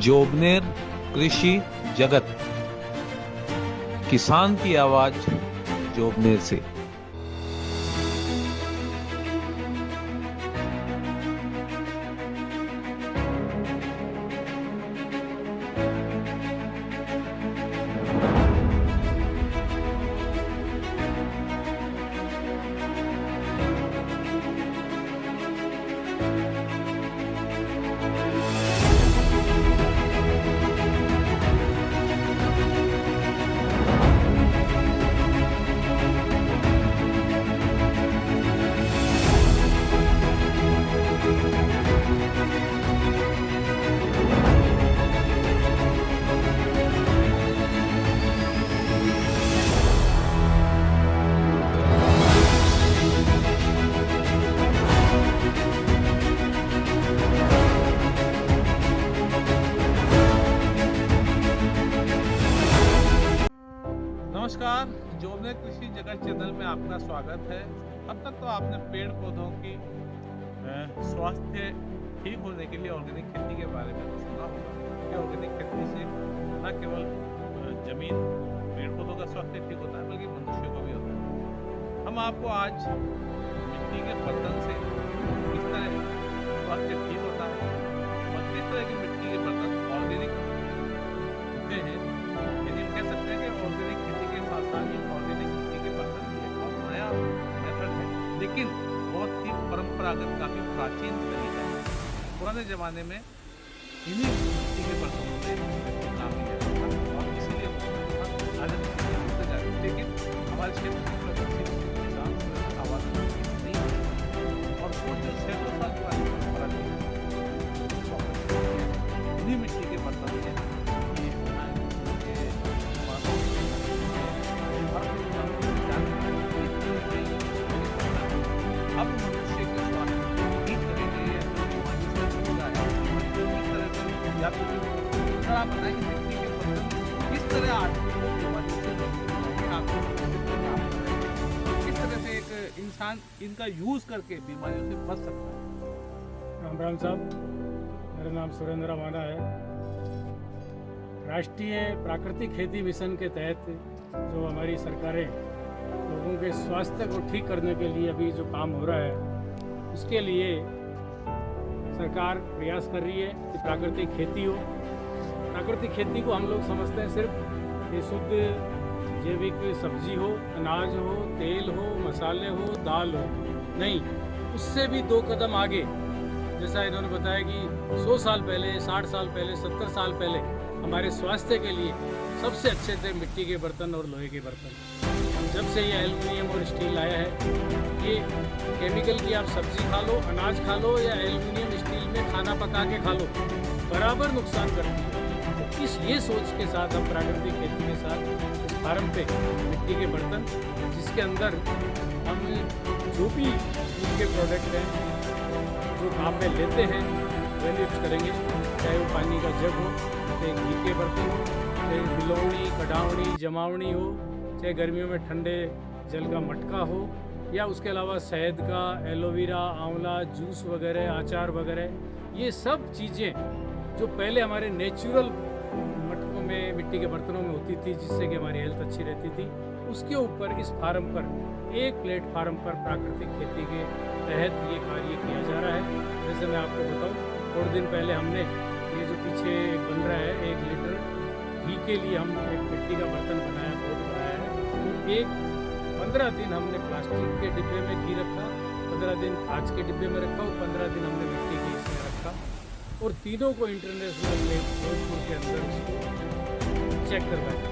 जोबनेर कृषि जगत, किसान की आवाज जोबनेर से। नमस्कार, जोबनेर कृषि जगत चैनल में आपका स्वागत है। अब तक तो आपने पेड़ पौधों की स्वास्थ्य ठीक होने के लिए ऑर्गेनिक खेती के बारे में तो सुना होगा कि ऑर्गेनिक खेती से न केवल जमीन पेड़ पौधों का स्वास्थ्य ठीक होता है बल्कि मनुष्य को भी होता है। हम आपको आज मिट्टी के बर्तन से किस तरह स्वास्थ्य ठीक होता है और किस तरह की मिट्टी के बर्तन ऑर्गेनिक होते हैं, यानी हम कह सकते हैं कि ऑर्गेनिक खेती के साथ साथ ही ऑर्गेनिक मिट्टी के बर्तन भी एक बहुत नया मेथड है, लेकिन बहुत ही परंपरागत, काफी प्राचीन तरीका है। पुराने जमाने में इन्हीं मिट्टी के बर्तनों में काम किया जाता था और इसीलिए आधुनिक खेती होते जा रही है। लेकिन हमारे क्षेत्र में प्रगतिशील किसान आवाज नहीं है और वो जो सैकड़ों साल पुरानी परंपरा थी इन्हीं मिट्टी के बर्तन में अब मनुष्य के स्वास्थ्य ठीक करेंगे या तो आप बताएंगे मिट्टी के बर्तन किस तरह आदमी को बीमारी से बचाएंगे, आपको किस तरह से एक इंसान इनका यूज करके बीमारियों से बच सकता है। राम राम साहब, मेरा नाम सुरेंद्र माना है। राष्ट्रीय प्राकृतिक खेती मिशन के तहत जो हमारी सरकारें लोगों के स्वास्थ्य को ठीक करने के लिए अभी जो काम हो रहा है उसके लिए सरकार प्रयास कर रही है कि प्राकृतिक खेती हो। प्राकृतिक खेती को हम लोग समझते हैं सिर्फ ये शुद्ध जैविक सब्जी हो, अनाज हो, तेल हो, मसाले हो, दाल हो, नहीं, उससे भी 2 कदम आगे। जैसा इन्होंने बताया कि 100 साल पहले, 60 साल पहले, 70 साल पहले हमारे स्वास्थ्य के लिए सबसे अच्छे थे मिट्टी के बर्तन और लोहे के बर्तन। जब से ये एल्युमिनियम और स्टील आया है, ये केमिकल की आप सब्जी खा लो, अनाज खा लो या एल्युमिनियम स्टील में खाना पका के खा लो, बराबर नुकसान करती है। तो ये सोच के साथ हम प्राकृतिक खेती के साथ इस फार्म पे मिट्टी के बर्तन, जिसके अंदर हम जो भी उनके प्रोडक्ट हैं जो काम में लेते हैं वही यूज करेंगे, चाहे वो पानी का जग हो, चाहे घी के बर्तन हो, चाहे बिलौनी, कढ़ावनी, जमावनी हो, चाहे गर्मियों में ठंडे जल का मटका हो, या उसके अलावा शहद का, एलोवेरा, आंवला जूस वगैरह, अचार वगैरह, ये सब चीज़ें जो पहले हमारे नेचुरल मटकों में, मिट्टी के बर्तनों में होती थी, जिससे कि हमारी हेल्थ अच्छी रहती थी, उसके ऊपर इस फार्म पर, एक प्लेटफार्म पर प्राकृतिक खेती के तहत ये कार्य किया जा रहा है। जैसे मैं आपको बताऊँ, थोड़े दिन पहले हमने ये जो पीछे बन रहा है 1 लीटर घी के लिए हम एक मिट्टी का बर्तन बनाया, बोर्ड बनाया है। और एक 15 दिन हमने प्लास्टिक के डिब्बे में घी रखा, 15 दिन कांच के डिब्बे में रखा और 15 दिन हमने मिट्टी के इसमें रखा और तीनों को इंटरनेशनल लेवल के अंदर उसको चेक करवाया।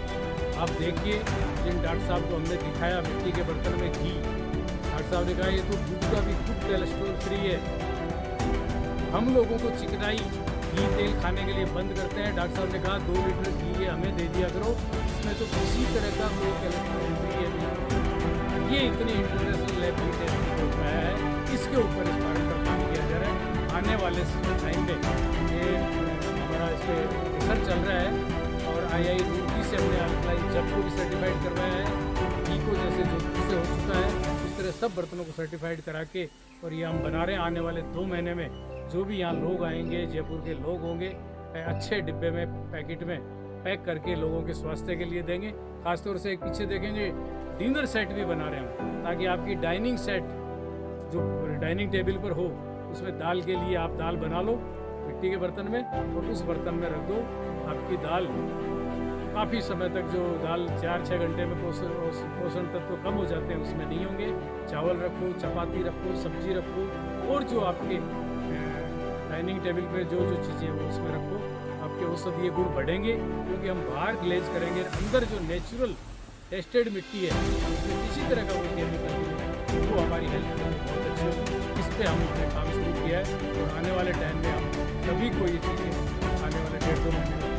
आप देखिए, जिन डॉक्टर साहब को हमने दिखाया मिट्टी के बर्तन में घी, डॉक्टर साहब ने कहा ये तो दूध का भी खुद कोलेस्ट्रॉल फ्री है। हम लोगों को चिकनाई घी तेल खाने के लिए बंद करते हैं। डॉक्टर साहब ने कहा 2 लीटर घी ये हमें दे दिया करो, इसमें तो किसी तरह का कोई कोलेस्ट्रॉल फ्री है। ये इतनी इंटरनेशनल लेवल पे हो रहा है, इसके ऊपर इस बारे पर काम किया जा रहा है। आने वाले टाइम में ये हमारा इस पर रिसर्च चल रहा है और आई रूड़की से हमने अल्कलाइन जब को भी सर्टिफाइड करवाया है। घी को जैसे जोधपुर से हो चुका है, इस तरह सब बर्तनों को सर्टिफाइड करा के और ये हम बना रहे हैं। आने वाले 2 महीने में जो भी यहाँ लोग आएंगे, जयपुर के लोग होंगे, अच्छे डिब्बे में पैकेट में पैक करके लोगों के स्वास्थ्य के लिए देंगे। खासतौर से एक पीछे देखेंगे डिनर सेट भी बना रहे हैं ताकि आपकी डाइनिंग सेट जो डाइनिंग टेबल पर हो उसमें दाल के लिए आप दाल बना लो मिट्टी के बर्तन में और उस बर्तन में रख दो। आपकी दाल काफ़ी समय तक जो दाल 4-6 घंटे में पोषण तत्व कम हो जाते हैं उसमें नहीं होंगे। चावल रखो, चपाती रखो, सब्जी रखो और जो आपके डाइनिंग टेबल पे जो जो चीज़ें वो उसमें रखो। आपके औषधीय गुण बढ़ेंगे क्योंकि हम बाहर ग्लेज करेंगे, अंदर जो नेचुरल टेस्टेड मिट्टी है उसमें किसी तरह का कोई केमिकल नहीं है, वो हमारी हेल्थ के लिए बहुत अच्छी होगी। इस पर हमने काम शुरू किया है और आने वाले टाइम में हम सभी को ये चीज़ें आने वाले 1.5-2 महीने में